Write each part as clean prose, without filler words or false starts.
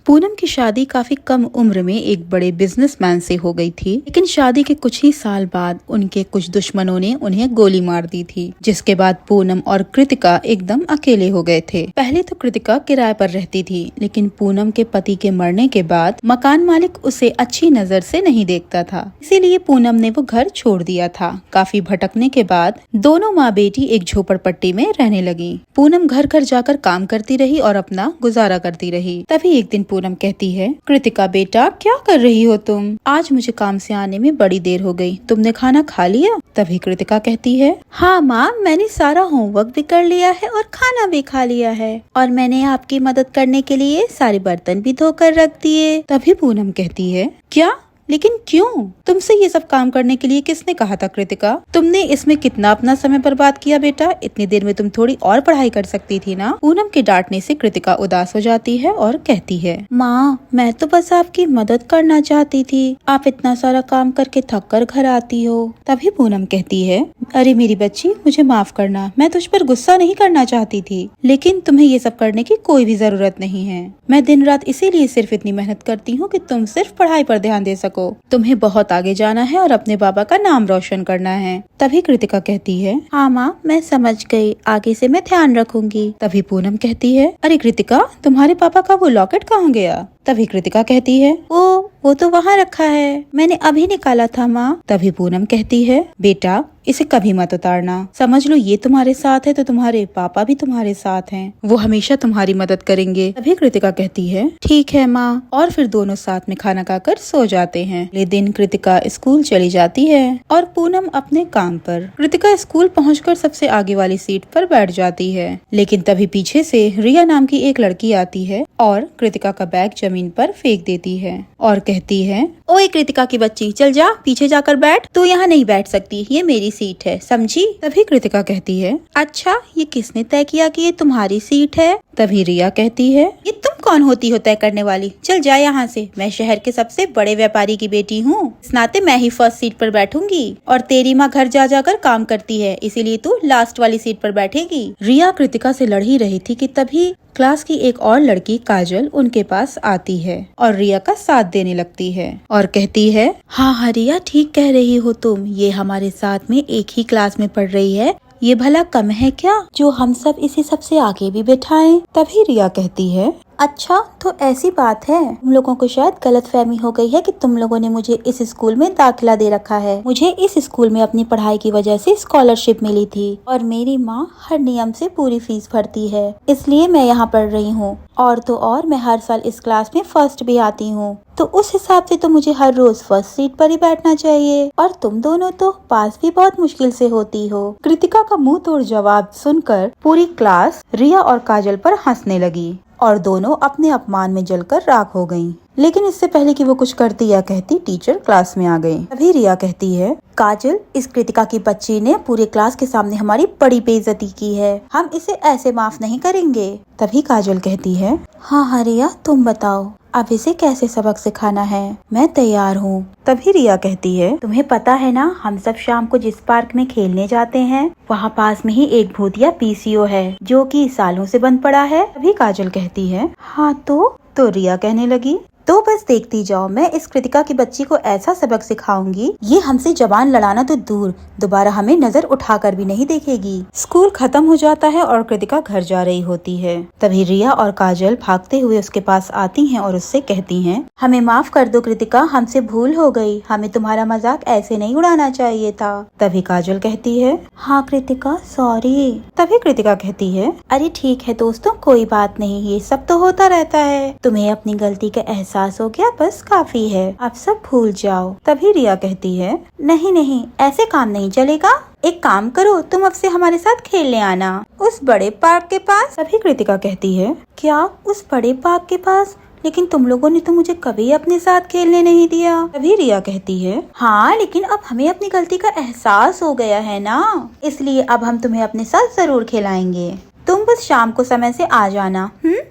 पूनम की शादी काफी कम उम्र में एक बड़े बिजनेसमैन से हो गई थी, लेकिन शादी के कुछ ही साल बाद उनके कुछ दुश्मनों ने उन्हें गोली मार दी थी, जिसके बाद पूनम और कृतिका एकदम अकेले हो गए थे। पहले तो कृतिका किराए पर रहती थी, लेकिन पूनम के पति के मरने के बाद मकान मालिक उसे अच्छी नजर से नहीं देखता था, इसीलिए पूनम ने वो घर छोड़ दिया था। काफी भटकने के बाद दोनों माँ बेटी एक झोपड़पट्टी में रहने लगी। पूनम घर घर जाकर काम करती रही और अपना गुजारा करती रही। तभी एक दिन पूनम कहती है, कृतिका बेटा क्या कर रही हो तुम? आज मुझे काम से आने में बड़ी देर हो गई, तुमने खाना खा लिया? तभी कृतिका कहती है, हाँ माँ, मैंने सारा होमवर्क भी कर लिया है और खाना भी खा लिया है, और मैंने आपकी मदद करने के लिए सारे बर्तन भी धोकर रख दिए। तभी पूनम कहती है, क्या? लेकिन क्यों? तुमसे ये सब काम करने के लिए किसने कहा था कृतिका? तुमने इसमें कितना अपना समय बर्बाद किया बेटा? इतनी देर में तुम थोड़ी और पढ़ाई कर सकती थी ना। पूनम के डांटने से कृतिका उदास हो जाती है और कहती है, माँ, मैं तो बस आपकी मदद करना चाहती थी, आप इतना सारा काम करके थक कर घर आती हो। तभी पूनम कहती है, अरे मेरी बच्ची, मुझे माफ करना, मैं तुझ पर गुस्सा नहीं करना चाहती थी, लेकिन तुम्हें ये सब करने की कोई भी जरूरत नहीं है। मैं दिन रात इसीलिए सिर्फ इतनी मेहनत करती हूँ कि तुम सिर्फ पढ़ाई पर ध्यान दे सको। तुम्हें बहुत आगे जाना है और अपने बाबा का नाम रोशन करना है। तभी कृतिका कहती है, हाँ माँ, मैं समझ गई, आगे से मैं ध्यान रखूंगी। तभी पूनम कहती है, अरे कृतिका, तुम्हारे पापा का वो लॉकेट कहाँ गया? तभी कृतिका कहती है, वो तो वहाँ रखा है, मैंने अभी निकाला था माँ। तभी पूनम कहती है, बेटा, इसे कभी मत उतारना, समझ लो ये तुम्हारे साथ है तो तुम्हारे पापा भी तुम्हारे साथ हैं, वो हमेशा तुम्हारी मदद करेंगे। तभी कृतिका कहती है, ठीक है माँ, और फिर दोनों साथ में खाना खाकर सो जाते हैं। अगले दिन कृतिका स्कूल चली जाती है और पूनम अपने काम पर। कृतिका स्कूल पहुंचकर सबसे आगे वाली सीट पर बैठ जाती है, लेकिन तभी पीछे से रिया नाम की एक लड़की आती है और कृतिका का बैग जमीन पर फेंक देती है और कहती है, ओए कृतिका की बच्ची, चल जा, पीछे जाकर बैठ, तू यहाँ नहीं बैठ सकती, ये मेरी सीट है, समझी? तभी कृतिका कहती है, अच्छा, ये किसने तय किया कि ये तुम्हारी सीट है? तभी रिया कहती है, ये तुम कौन होती हो तय करने वाली? चल जा यहाँ से, मैं शहर के सबसे बड़े व्यापारी की बेटी हूँ, इस नाते मैं ही फर्स्ट सीट पर बैठूंगी, और तेरी माँ घर जा जाकर काम करती है, इसीलिए तू लास्ट वाली सीट पर बैठेगी। रिया कृतिका से लड़ ही रही थी कि तभी क्लास की एक और लड़की काजल उनके पास आती है और रिया का साथ देने लगती है और कहती है, हाँ रिया, ठीक कह रही हो तुम, ये हमारे साथ में एक ही क्लास में पढ़ रही है, ये भला कम है क्या जो हम सब इसे सबसे आगे भी बिठाएं? तभी रिया कहती है, अच्छा, तो ऐसी बात है, तुम लोगों को शायद गलतफहमी हो गई है कि तुम लोगों ने मुझे इस स्कूल में दाखिला दे रखा है। मुझे इस स्कूल में अपनी पढ़ाई की वजह से स्कॉलरशिप मिली थी और मेरी माँ हर नियम से पूरी फीस भरती है, इसलिए मैं यहाँ पढ़ रही हूँ, और तो और मैं हर साल इस क्लास में फर्स्ट भी आती हूँ, तो उस हिसाब से तो मुझे हर रोज फर्स्ट सीट पर ही बैठना चाहिए, और तुम दोनों तो पास भी बहुत मुश्किल से होती हो। कृतिका का मुंह तोड़ जवाब सुनकर पूरी क्लास रिया और काजल पर हंसने लगी और दोनों अपने अपमान में जलकर राख हो गईं। लेकिन इससे पहले कि वो कुछ करती या कहती, टीचर क्लास में आ गई। तभी रिया कहती है, काजल, इस कृतिका की बच्ची ने पूरे क्लास के सामने हमारी बड़ी बेइज्जती की है, हम इसे ऐसे माफ नहीं करेंगे। तभी काजल कहती है, हाँ रिया, तुम बताओ, अब इसे कैसे सबक सिखाना है? मैं तैयार हूँ। तभी रिया कहती है, तुम्हें पता है ना, हम सब शाम को जिस पार्क में खेलने जाते हैं, वहाँ पास में ही एक भूतिया पीसीओ है जो कि सालों से बंद पड़ा है। तभी काजल कहती है, हाँ तो रिया कहने लगी, तो बस देखती जाओ, मैं इस कृतिका की बच्ची को ऐसा सबक सिखाऊंगी, ये हमसे जबान लड़ाना तो दूर, दोबारा हमें नजर उठाकर भी नहीं देखेगी। स्कूल खत्म हो जाता है और कृतिका घर जा रही होती है। तभी रिया और काजल भागते हुए उसके पास आती हैं और उससे कहती हैं, हमें माफ कर दो कृतिका, हमसे भूल हो गई, हमें तुम्हारा मजाक ऐसे नहीं उड़ाना चाहिए था। तभी काजल कहती है, हाँ कृतिका, सॉरी। तभी कृतिका कहती है, अरे ठीक है दोस्तों, कोई बात नहीं, ये सब तो होता रहता है, तुम्हें अपनी गलती का एहसास हो गया, बस काफी है, अब सब भूल जाओ। तभी रिया कहती है, नहीं, ऐसे काम नहीं चलेगा, एक काम करो, तुम अब से हमारे साथ खेलने आना, उस बड़े पार्क के पास। तभी कृतिका कहती है, क्या उस बड़े पार्क के पास? लेकिन तुम लोगों ने तो मुझे कभी अपने साथ खेलने नहीं दिया। तभी रिया कहती है, हाँ, लेकिन अब हमें अपनी गलती का एहसास हो गया है ना, इसलिए अब हम तुम्हें अपने साथ जरूर खिलाएंगे। तुम बस शाम को समय से आ जाना।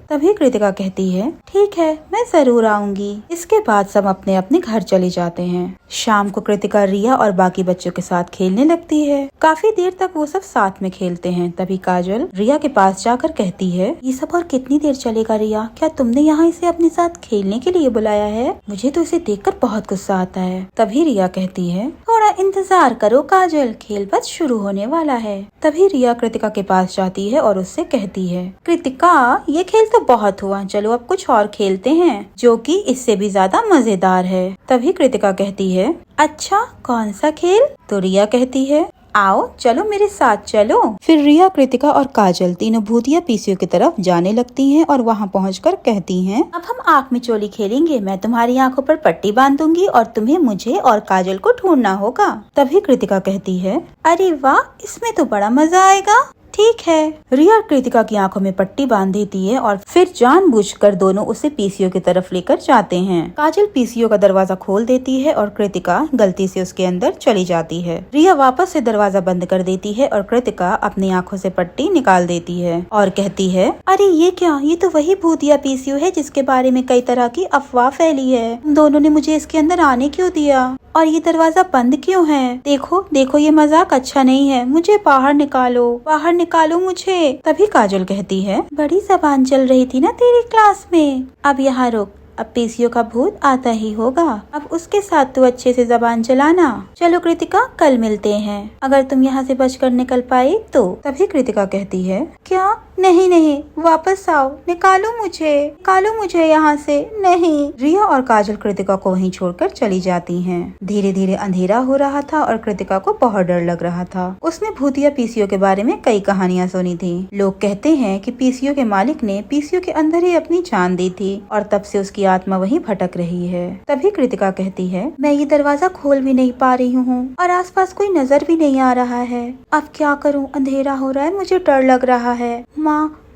तभी कृतिका कहती है ठीक है, मैं जरूर आऊंगी। इसके बाद सब अपने अपने घर चले जाते हैं। शाम को कृतिका रिया और बाकी बच्चों के साथ खेलने लगती है। काफी देर तक वो सब साथ में खेलते हैं। तभी काजल रिया के पास जाकर कहती है ये सब और कितनी देर चलेगा रिया? क्या तुमने यहाँ इसे अपने साथ खेलने के लिए बुलाया है? मुझे तो इसे देखकर बहुत गुस्सा आता है। तभी रिया कहती है थोड़ा इंतजार करो काजल, खेल बस शुरू होने वाला है। तभी रिया कृतिका के पास जाती है और उससे कहती है कृतिका ये खेल तो बहुत हुआ, चलो अब कुछ और खेलते हैं जो कि इससे भी ज्यादा मजेदार है। तभी कृतिका कहती है अच्छा कौन सा खेल? तो रिया कहती है आओ चलो मेरे साथ चलो। फिर रिया कृतिका और काजल तीनों भूतिया पीसियों की तरफ जाने लगती हैं और वहां पहुंचकर कहती हैं अब हम आँख में चोली खेलेंगे। मैं तुम्हारी आंखों पर पट्टी बांध दूंगी और तुम्हें मुझे और काजल को ढूंढना होगा। तभी कृतिका कहती है अरे वाह, इसमें तो बड़ा मजा आएगा। ठीक है। रिया कृतिका की आंखों में पट्टी बांध देती है और फिर जानबूझकर दोनों उसे पीसीओ की तरफ लेकर जाते हैं। काजल पीसीओ का दरवाजा खोल देती है और कृतिका गलती से उसके अंदर चली जाती है। रिया वापस से दरवाजा बंद कर देती है और कृतिका अपनी आंखों से पट्टी निकाल देती है और कहती है अरे ये क्या, ये तो वही भूतिया पीसीओ है जिसके बारे में कई तरह की अफवाह फैली है। तुम दोनों ने मुझे इसके अंदर आने क्यों दिया और ये दरवाजा बंद क्यों है? देखो देखो ये मजाक अच्छा नहीं है, मुझे बाहर निकालो, बाहर निकालो मुझे। तभी काजल कहती है बड़ी जबान चल रही थी ना तेरी क्लास में, अब यहाँ रुक, अब पीसीओ का भूत आता ही होगा, अब उसके साथ तू अच्छे से जबान चलाना। चलो कृतिका कल मिलते हैं, अगर तुम यहाँ से बचकर निकल पाई तो। तभी कृतिका कहती है क्या? नहीं नहीं, वापस आओ, निकालो मुझे यहाँ से। नहीं। रिया और काजल कृतिका को वहीं छोड़कर चली जाती हैं। धीरे धीरे अंधेरा हो रहा था और कृतिका को बहुत डर लग रहा था। उसने भूतिया पीसीओ के बारे में कई कहानियाँ सुनी थी। लोग कहते हैं कि पीसीओ के मालिक ने पीसीओ के अंदर ही अपनी जान दी थी और तब से उसकी आत्मा वहीं भटक रही है। तभी कृतिका कहती है मैं ये दरवाजा खोल भी नहीं पा रही हूँ और आसपास कोई नजर भी नहीं आ रहा है, अब क्या करूँ? अंधेरा हो रहा है, मुझे डर लग रहा है।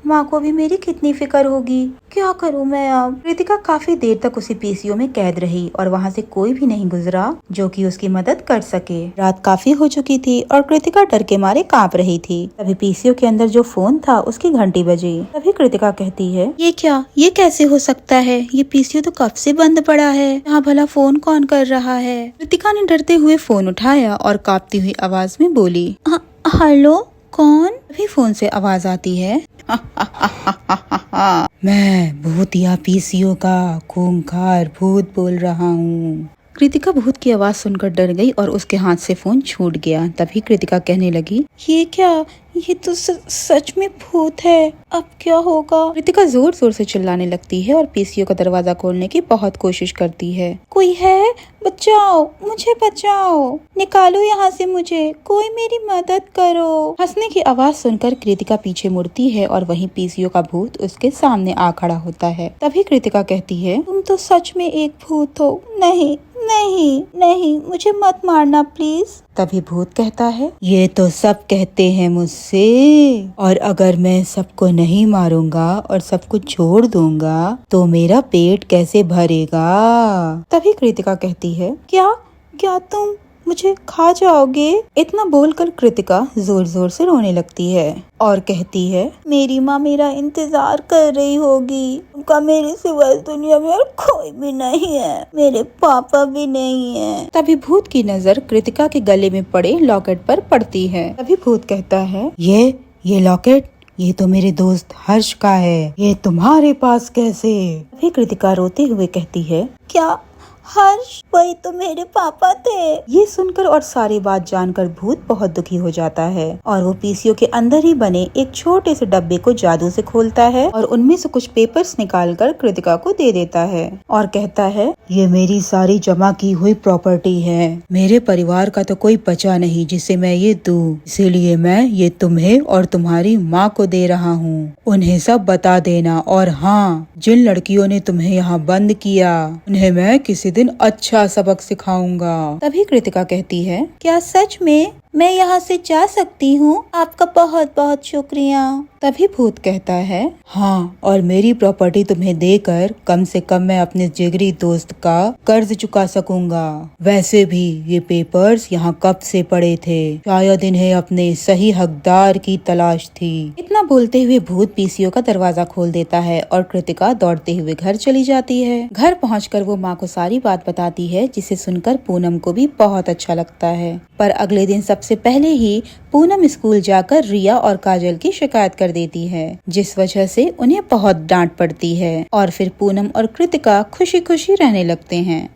माँ को भी मेरी कितनी फिक्र होगी, क्या करूँ मैं अब? कृतिका काफी देर तक उसी पीसीओ में कैद रही और वहाँ से कोई भी नहीं गुजरा जो कि उसकी मदद कर सके। रात काफी हो चुकी थी और कृतिका डर के मारे कांप रही थी। तभी पीसीओ के अंदर जो फोन था उसकी घंटी बजी। तभी कृतिका कहती है ये क्या, ये कैसे हो सकता है? ये पीसीओ तो कब से बंद पड़ा है, यहाँ भला फोन कौन कर रहा है? कृतिका ने डरते हुए फोन उठाया और कांपती हुई आवाज में बोली हेलो कौन? तभी फोन से आवाज आती है मैं भूतिया पीसीओ का खूंखार भूत बोल रहा हूँ। कृतिका भूत की आवाज सुनकर डर गई और उसके हाथ से फोन छूट गया। तभी कृतिका कहने लगी ये क्या, ये तो सच में भूत है, अब क्या होगा? कृतिका जोर जोर से चिल्लाने लगती है और पीसीओ का दरवाजा खोलने की बहुत कोशिश करती है। कोई है? बचाओ, मुझे बचाओ, निकालो यहाँ से मुझे, कोई मेरी मदद करो। हंसने की आवाज सुनकर कृतिका पीछे मुड़ती है और वहीं पीसीओ का भूत उसके सामने आ खड़ा होता है। तभी कृतिका कहती है तुम तो सच में एक भूत हो, नहीं नहीं नहीं, मुझे मत मारना प्लीज। तभी भूत कहता है ये तो सब कहते हैं मुझसे, और अगर मैं सबको नहीं मारूंगा और सब कुछ छोड़ दूंगा तो मेरा पेट कैसे भरेगा? तभी कृतिका कहती है क्या तुम मुझे खा जाओगे? इतना बोलकर कृतिका जोर जोर से रोने लगती है और कहती है मेरी माँ मेरा इंतजार कर रही होगी, उनका मेरे सिवा इस दुनिया में और कोई भी नहीं है, मेरे पापा भी नहीं है। तभी भूत की नजर कृतिका के गले में पड़े लॉकेट पर पड़ती है। तभी भूत कहता है ये लॉकेट, ये तो मेरे दोस्त हर्ष का है, ये तुम्हारे पास कैसे? तभी कृतिका रोते हुए कहती है क्या हर्ष, वही तो मेरे पापा थे। ये सुनकर और सारी बात जानकर भूत बहुत दुखी हो जाता है और वो पीसीओ के अंदर ही बने एक छोटे से डब्बे को जादू से खोलता है और उनमें से कुछ पेपर्स निकालकर कृतिका को दे देता है और कहता है ये मेरी सारी जमा की हुई प्रॉपर्टी है, मेरे परिवार का तो कोई बचा नहीं जिसे मैं ये दूं, इसीलिए मैं ये तुम्हें और तुम्हारी माँ को दे रहा हूँ, उन्हें सब बता देना। और हाँ, जिन लड़कियों ने तुम्हें यहाँ बंद किया उन्हें मैं किसी दिन अच्छा सबक सिखाऊंगा। तभी कृतिका कहती है क्या सच में? मैं यहाँ से जा सकती हूँ? आपका बहुत बहुत शुक्रिया। तभी भूत कहता है, हाँ, और मेरी प्रॉपर्टी तुम्हें देकर कम से कम मैं अपने जिगरी दोस्त का कर्ज चुका सकूंगा। वैसे भी ये पेपर्स यहाँ कब से पड़े थे, शायद इन्हें अपने सही हकदार की तलाश थी। इतना बोलते हुए भूत पीसीओ का दरवाजा खोल देता है और कृतिका दौड़ते हुए घर चली जाती है। घर पहुंचकर वो माँ को सारी बात बताती है, जिसे सुनकर पूनम को भी बहुत अच्छा लगता है। पर अगले दिन सबसे पहले ही पूनम स्कूल जाकर रिया और काजल की शिकायत कर देती है, जिस वजह से उन्हें बहुत डांट पड़ती है और फिर पूनम और कृतिका खुशी खुशी रहने लगते हैं।